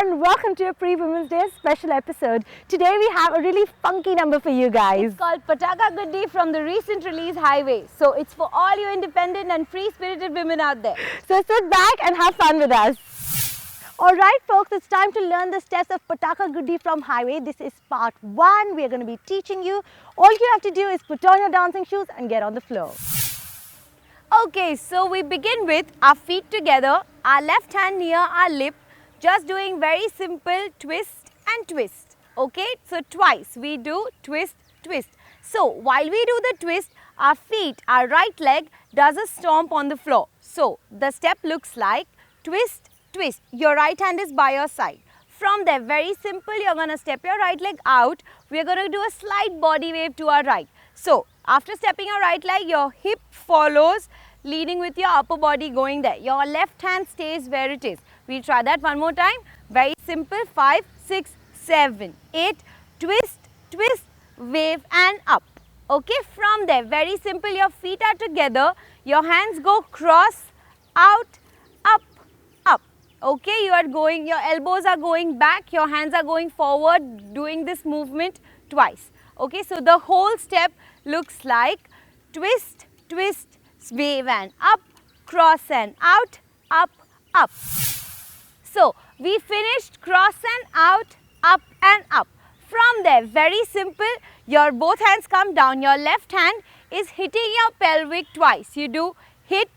and welcome to a pre-Women's Day special episode. Today we have a really funky number for you guys. It's called Pataka Guddi from the recent release Highway. So it's for all you independent and free-spirited women out there. So sit back and have fun with us. Alright folks, it's time to learn the steps of Pataka Guddi from Highway. This is part 1. We are going to be teaching you. All you have to do is put on your dancing shoes and get on the floor. Okay, so we begin with our feet together, our left hand near our lip, just doing very simple twist and twist. Okay, so twice we do twist, twist. So while we do the twist, our feet, our right leg does a stomp on the floor. So the step looks like twist, twist. Your right hand is by your side. From there, very simple, you're going to step your right leg out. We're going to do a slight body wave to our right. So after stepping your right leg, your hip follows, leading with your upper body going there. Your left hand stays where it is. We'll try that one more time. Very simple. 5, 6, 7, 8. Twist, twist, wave and up. Okay, from there, very simple. Your feet are together. Your hands go cross, out, up, up. Okay, you are going, your elbows are going back. Your hands are going forward, doing this movement twice. Okay, so the whole step looks like twist, twist, wave and up, cross and out, up, up. So we finished cross and out, up and up. From there, very simple, your both hands come down. Your left hand is hitting your pelvic twice. You do hit,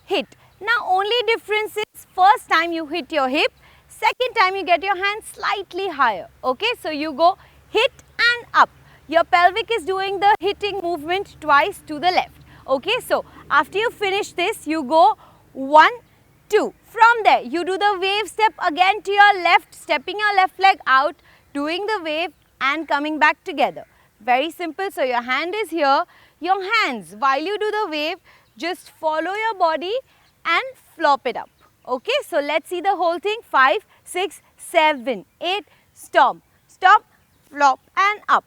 hit. Now only difference is first time you hit your hip, second time you get your hand slightly higher. Okay, so you go hit and up. Your pelvic is doing the hitting movement twice to the left. Okay, so after you finish this, you go 1, 2. From there, you do the wave step again to your left, stepping your left leg out, doing the wave and coming back together. Very simple. So your hand is here. Your hands, while you do the wave, just follow your body and flop it up. Okay, so let's see the whole thing. 5, 6, 7, 8. Stomp, stop, flop and up.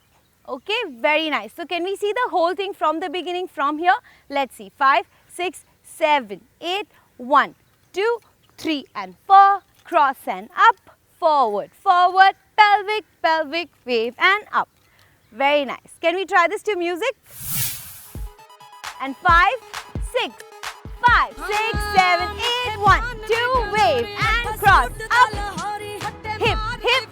Okay, very nice. So can we see the whole thing from the beginning from here? Let's see. 5, 6, 7, 8. 1, 2, 3 and 4. Cross and up, forward, forward, pelvic, pelvic, wave and up. Very nice. Can we try this to music? And 5, 6, 5, 6, 7, 8. 1, 2, wave and cross, up, hip, hip.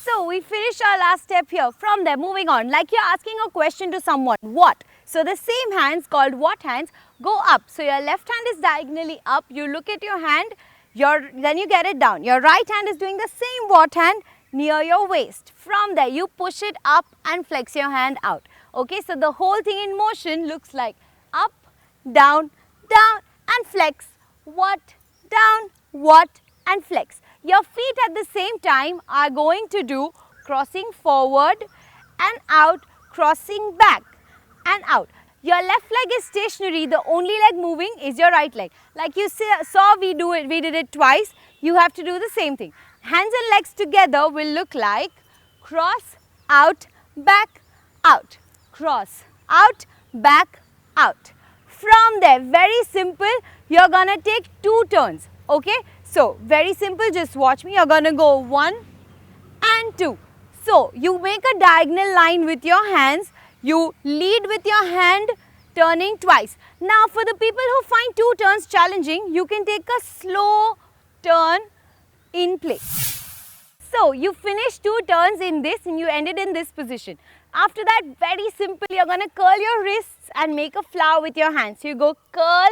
So we finish our last step here. From there, moving on, like you're asking a question to someone, what? So the same hands called what hands go up. So your left hand is diagonally up. You look at your hand, then you get it down. Your right hand is doing the same what hand near your waist. From there, you push it up and flex your hand out. Okay, so the whole thing in motion looks like up, down, down and flex, what, down, what and flex. Your feet at the same time are going to do crossing forward and out, crossing back and out. Your left leg is stationary, the only leg moving is your right leg. Like you saw we did it twice, you have to do the same thing. Hands and legs together will look like cross, out, back, out, cross, out, back, out. From there, very simple, you're gonna take 2 turns, okay? So, very simple, just watch me, you're gonna go 1 and 2. So, you make a diagonal line with your hands, you lead with your hand turning twice. Now, for the people who find 2 turns challenging, you can take a slow turn in place. So, you finish 2 turns in this and you ended in this position. After that, very simple, you're gonna curl your wrists and make a flower with your hands. So, you go curl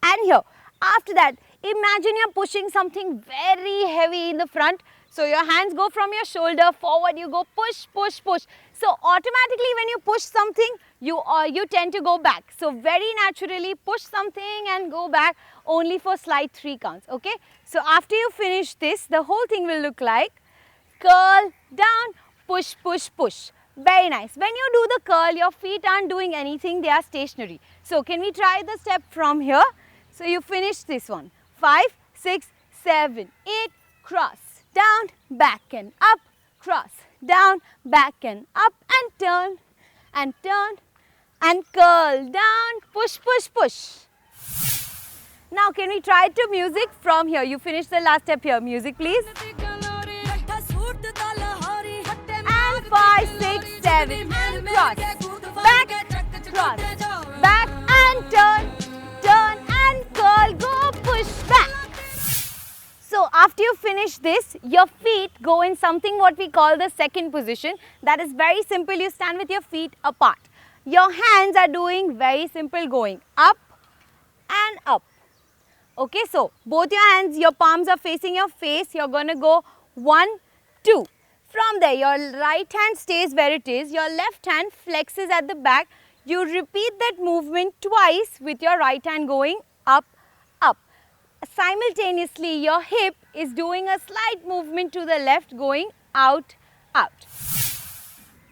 and here. After that, imagine you're pushing something very heavy in the front. So your hands go from your shoulder forward, you go push, push, push. So automatically when you push something, you tend to go back. So very naturally push something and go back only for slight 3 counts, okay? So after you finish this, the whole thing will look like curl, down, push, push, push. Very nice. When you do the curl, your feet aren't doing anything, they are stationary. So can we try the step from here? So you finish this one. 5, 6, 7, 8, cross, down, back and up, cross, down, back and up and turn and curl down, push, push, push. Now can we try to music from here? You finish the last step here. Music please. And 5, 6, 7 and cross. Back, cross. Back and turn. Turn and curl. Go push back. So after you finish this, your feet go in something what we call the second position. That is very simple. You stand with your feet apart. Your hands are doing very simple, going up and up. Okay, so both your hands, your palms are facing your face. You're going to go 1, 2. From there, your right hand stays where it is. Your left hand flexes at the back. You repeat that movement twice with your right hand going up, up. Simultaneously, your hip is doing a slight movement to the left, going out, out.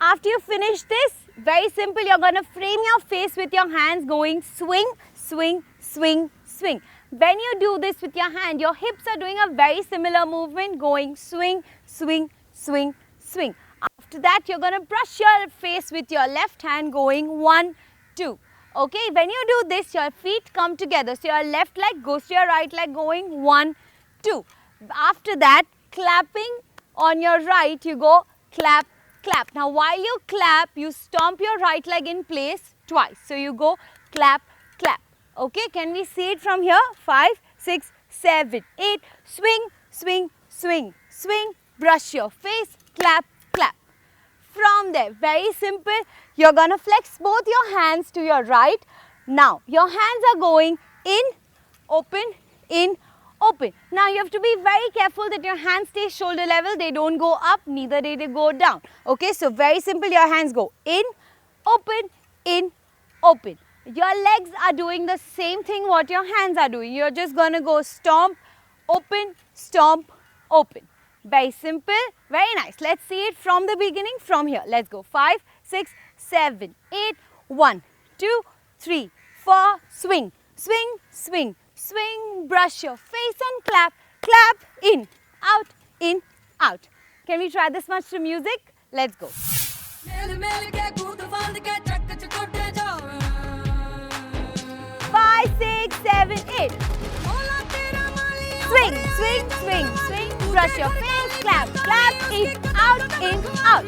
After you finish this, very simple, you're going to frame your face with your hands going swing, swing, swing, swing. When you do this with your hand, your hips are doing a very similar movement, going swing, swing, swing, swing. After that, you're going to brush your face with your left hand going 1, 2. Okay, when you do this, your feet come together. So your left leg goes to your right leg going 1, 2. After that, clapping on your right, you go clap, clap. Now while you clap, you stomp your right leg in place twice. So you go clap, clap. Okay, can we see it from here? 5, 6, 7, 8. Swing, swing, swing, swing. Brush your face, clap, clap. From there, very simple, you're going to flex both your hands to your right. Now, your hands are going in, open, in, open. Now, you have to be very careful that your hands stay shoulder level. They don't go up, neither do they go down. Okay, so very simple, your hands go in, open, open. Your legs are doing the same thing what your hands are doing. You're just going to go stomp, open, open. Very simple, very nice. Let's see it from the beginning, from here. Let's go. 5, 6, 7, 8. 1, 2, 3, 4. Swing, swing, swing, swing. Brush your face and clap, clap. In, out. Can we try this much to music? Let's go. 5, 6, 7, 8. Swing, swing, swing, swing. Brush your face, clap, clap. In, out.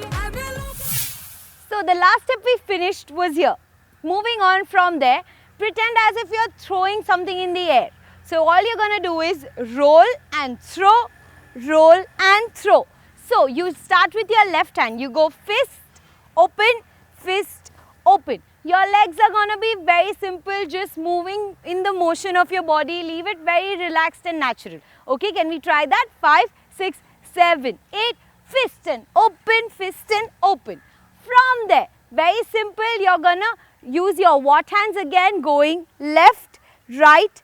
So the last step we finished was here. Moving on from there, pretend as if you're throwing something in the air. So all you're going to do is roll and throw, roll and throw. So you start with your left hand. You go fist, open. Your legs are going to be very simple, just moving in the motion of your body. Leave it very relaxed and natural. Okay, can we try that? 5, 6, 7, 8. Fist and open. From there, very simple, you're going to use your what hands again, going left, right,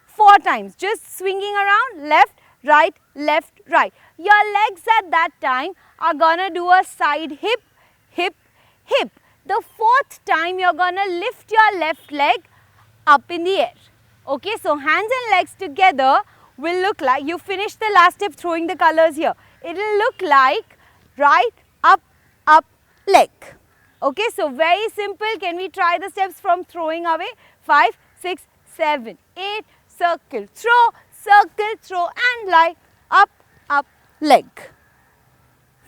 4 times. Just swinging around, left, right. Your legs at that time are going to do a side hip. The 4th time, you're going to lift your left leg up in the air. Okay, so hands and legs together will look like, you finish the last step throwing the colors here. It will look like right, up, leg. Okay, so very simple. Can we try the steps from throwing away? 5, 6, 7, 8. Circle, throw and lie, up, leg.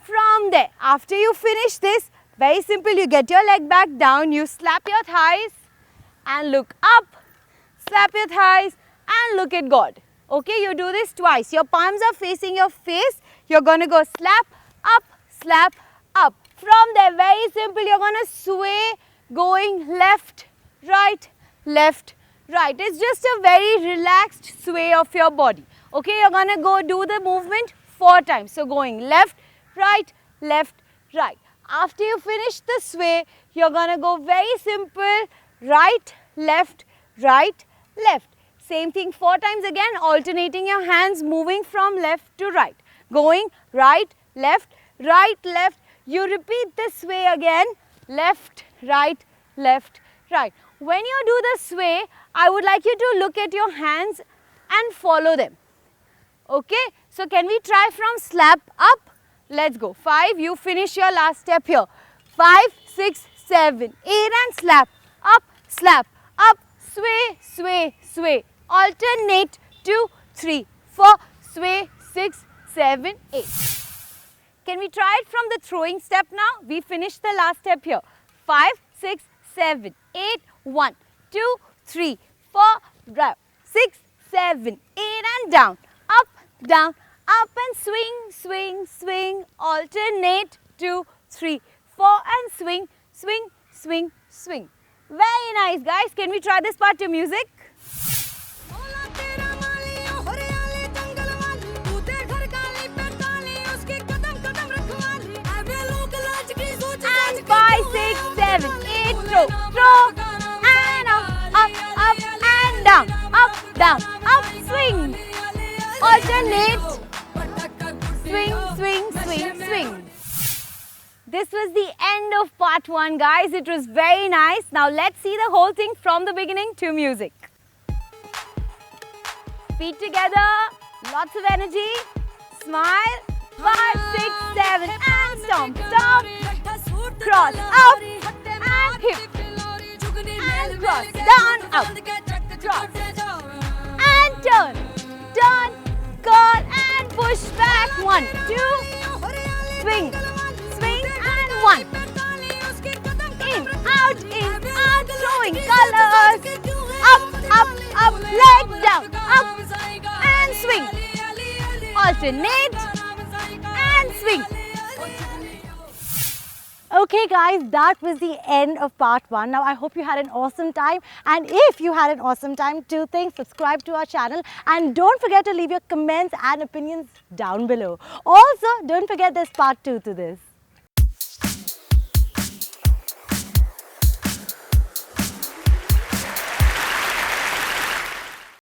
From there, after you finish this, very simple, you get your leg back down, you slap your thighs and look up, slap your thighs and look at God. Okay, you do this twice. Your palms are facing your face. You're going to go slap up. From there, very simple, you're going to sway, going left, right. It's just a very relaxed sway of your body. Okay, you're going to go do the movement 4 times. So going left, right. After you finish the sway, you're going to go very simple, right, left. Same thing 4 times again, alternating your hands, moving from left to right. Going right, left. You repeat this sway again, left, right. When you do the sway, I would like you to look at your hands and follow them. Okay, so can we try from slap up? Let's go. 5, you finish your last step here. 5, 6, 7, 8 and slap, up, sway, sway, sway. Alternate 2, 3, 4, sway, 6, 7, 8. Can we try it from the throwing step now? We finished the last step here. 5, 6, 7, 8, 1, 2, 3, 4, down, 6, 7, 8 and down, up, down, up and swing, swing, swing. Alternate 2, 3, 4 and swing, swing, swing, swing. Very nice guys. Can we try this part to music? And 5, 6, 7, 8, throw, and up, and down, up, swing. Alternate, swing, swing, swing, swing. This was the end of part 1 guys. It was very nice. Now let's see the whole thing from the beginning to music. Feet together, lots of energy, smile, 5, 6, 7 and stomp, stomp, cross, up and hip, and cross, down, up, cross, and turn, curl and push back, 1, 2, swing, swing and 1, in, out, throwing colors, up, leg down, up and swing, alternate and swing. Okay guys, that was the end of part 1. Now I hope you had an awesome time, and if you had an awesome time, two things: subscribe to our channel and don't forget to leave your comments and opinions down below. Also, don't forget there's part 2 to this.